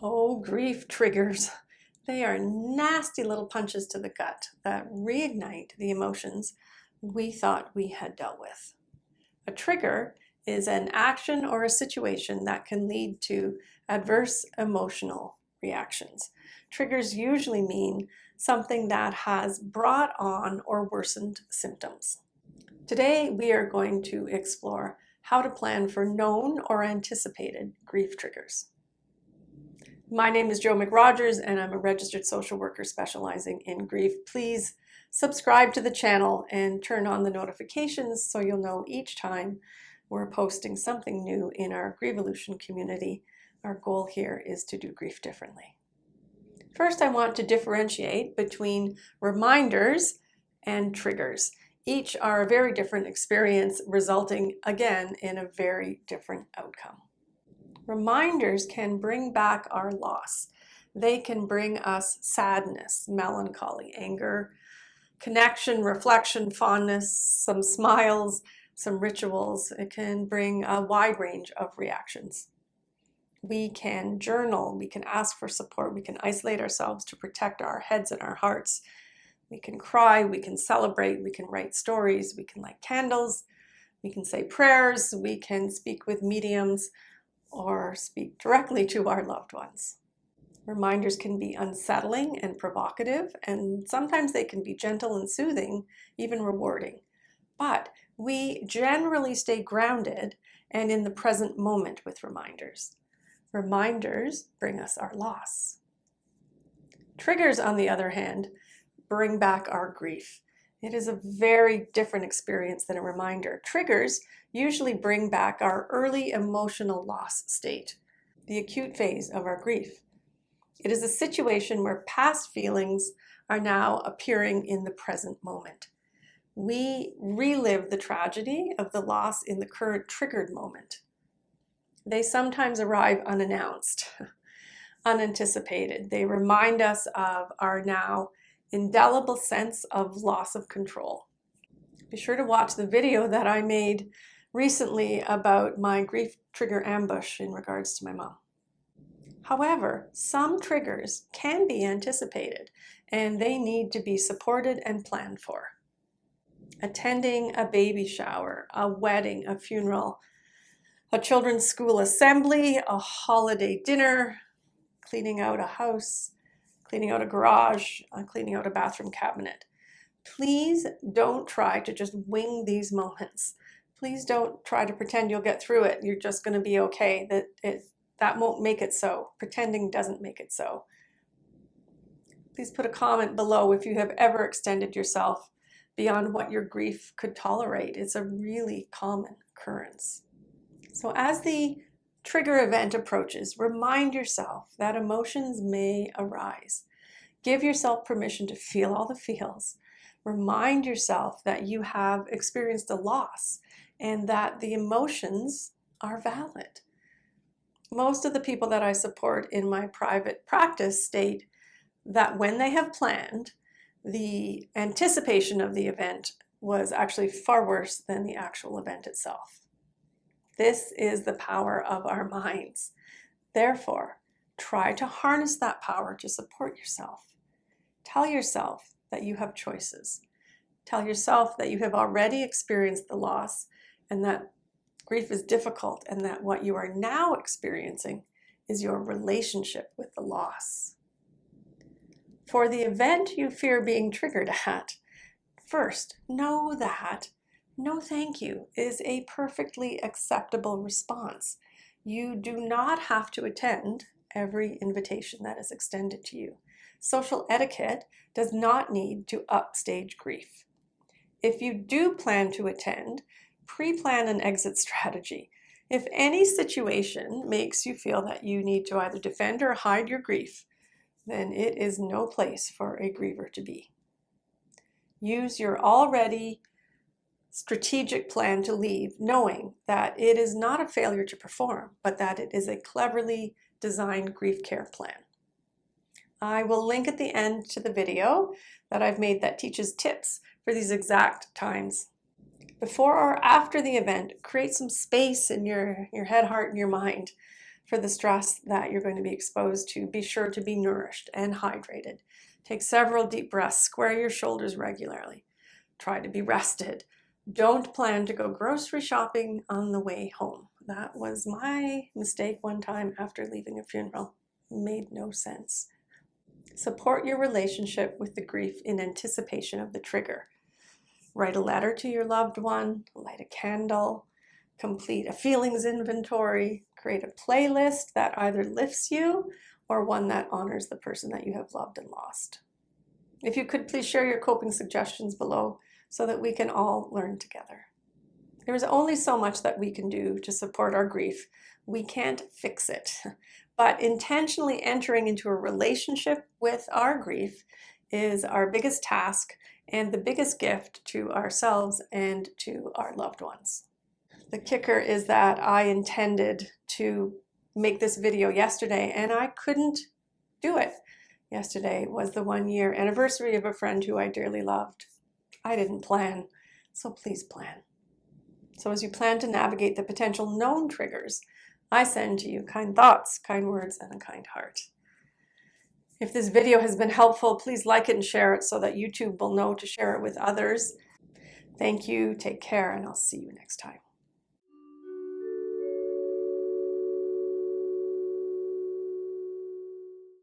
Oh, grief triggers. They are nasty little punches to the gut that reignite the emotions we thought we had dealt with. A trigger is an action or a situation that can lead to adverse emotional reactions. Triggers usually mean something that has brought on or worsened symptoms. Today, we are going to explore how to plan for known or anticipated grief triggers. My name is Jo McRogers, and I'm a registered social worker specializing in grief. Please subscribe to the channel and turn on the notifications so you'll know each time we're posting something new in our Grievolution community. Our goal here is to do grief differently. First, I want to differentiate between reminders and triggers. Each are a very different experience, resulting again in a very different outcome. Reminders can bring back our loss. They can bring us sadness, melancholy, anger, connection, reflection, fondness, some smiles, some rituals. It can bring a wide range of reactions. We can journal, we can ask for support, we can isolate ourselves to protect our heads and our hearts. We can cry, we can celebrate, we can write stories, we can light candles, we can say prayers, we can speak with mediums, or speak directly to our loved ones. Reminders can be unsettling and provocative, and sometimes they can be gentle and soothing, even rewarding. But we generally stay grounded and in the present moment with reminders. Reminders bring us our loss. Triggers, on the other hand, bring back our grief. It is a very different experience than a reminder. Triggers usually bring back our early emotional loss state, the acute phase of our grief. It is a situation where past feelings are now appearing in the present moment. We relive the tragedy of the loss in the current triggered moment. They sometimes arrive unannounced, unanticipated. They remind us of our now indelible sense of loss of control. Be sure to watch the video that I made recently about my grief trigger ambush in regards to my mom. However, some triggers can be anticipated and they need to be supported and planned for. Attending a baby shower, a wedding, a funeral, a children's school assembly, a holiday dinner, cleaning out a house, cleaning out a garage, cleaning out a bathroom cabinet. Please don't try to just wing these moments. Please don't try to pretend you'll get through it. You're just going to be okay. That won't make it so. Pretending doesn't make it so. Please put a comment below if you have ever extended yourself beyond what your grief could tolerate. It's a really common occurrence. So as the trigger event approaches, remind yourself that emotions may arise. Give yourself permission to feel all the feels. Remind yourself that you have experienced a loss and that the emotions are valid. Most of the people that I support in my private practice state that when they have planned, the anticipation of the event was actually far worse than the actual event itself. This is the power of our minds. Therefore, try to harness that power to support yourself. Tell yourself that you have choices. Tell yourself that you have already experienced the loss and that grief is difficult and that what you are now experiencing is your relationship with the loss. For the event you fear being triggered at, first, know that no thank you is a perfectly acceptable response. You do not have to attend every invitation that is extended to you. Social etiquette does not need to upstage grief. If you do plan to attend, pre-plan an exit strategy. If any situation makes you feel that you need to either defend or hide your grief, then it is no place for a griever to be. Use your already strategic plan to leave, knowing that it is not a failure to perform, but that it is a cleverly designed grief care plan. I will link at the end to the video that I've made that teaches tips for these exact times. Before or after the event, create some space in your head, heart, and your mind for the stress that you're going to be exposed to. Be sure to be nourished and hydrated. Take several deep breaths, square your shoulders regularly. Try to be rested. Don't plan to go grocery shopping on the way home. That was my mistake one time after leaving a funeral. It made no sense. Support your relationship with the grief in anticipation of the trigger. Write a letter to your loved one, light a candle, complete a feelings inventory, create a playlist that either lifts you or one that honors the person that you have loved and lost. If you could please share your coping suggestions below so that we can all learn together. There is only so much that we can do to support our grief. We can't fix it, but intentionally entering into a relationship with our grief is our biggest task and the biggest gift to ourselves and to our loved ones. The kicker is that I intended to make this video yesterday and I couldn't do it. Yesterday was the 1-year anniversary of a friend who I dearly loved. I didn't plan, so please plan. So as you plan to navigate the potential known triggers, I send to you kind thoughts, kind words, and a kind heart. If this video has been helpful, please like it and share it so that YouTube will know to share it with others. Thank you, take care, and I'll see you next time.